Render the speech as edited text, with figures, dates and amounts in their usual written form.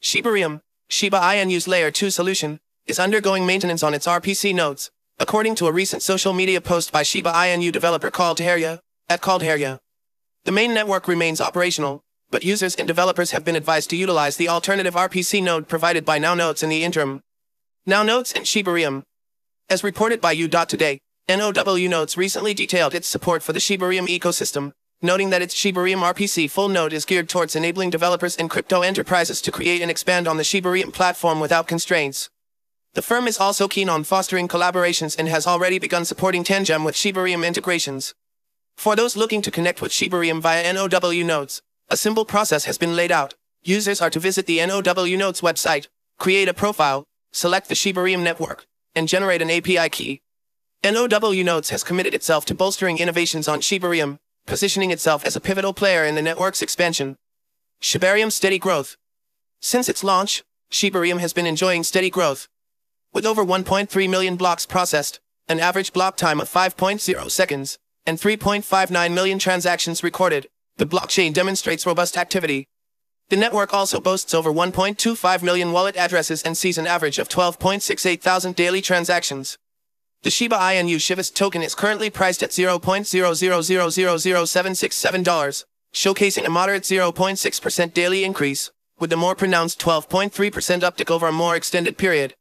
Shibarium, Shiba Inu's Layer 2 solution, is undergoing maintenance on its RPC nodes, according to a recent social media post by Shiba Inu developer @CalledHerya. The main network remains operational, but users and developers have been advised to utilize the alternative RPC node provided by Now Nodes in the interim. Now Nodes and Shibarium. As reported by U.Today, NOW Nodes recently detailed its support for the Shibarium ecosystem, noting that its Shibarium RPC full node is geared towards enabling developers and crypto enterprises to create and expand on the Shibarium platform without constraints. The firm is also keen on fostering collaborations and has already begun supporting Tangem with Shibarium integrations. For those looking to connect with Shibarium via NOW Nodes, a simple process has been laid out. Users are to visit the NOW Nodes website, create a profile, select the Shibarium network, and generate an API key. NOW Nodes has committed itself to bolstering innovations on Shibarium, positioning itself as a pivotal player in the network's expansion. Shibarium's steady growth. Since its launch, Shibarium has been enjoying steady growth. With over 1.3 million blocks processed, an average block time of 5.0 seconds, and 3.59 million transactions recorded, the blockchain demonstrates robust activity. The network also boasts over 1.25 million wallet addresses and sees an average of 12.68 thousand daily transactions. The Shiba Inu Shivas token is currently priced at $0.0000767, showcasing a moderate 0.6% daily increase, with a more pronounced 12.3% uptick over a more extended period.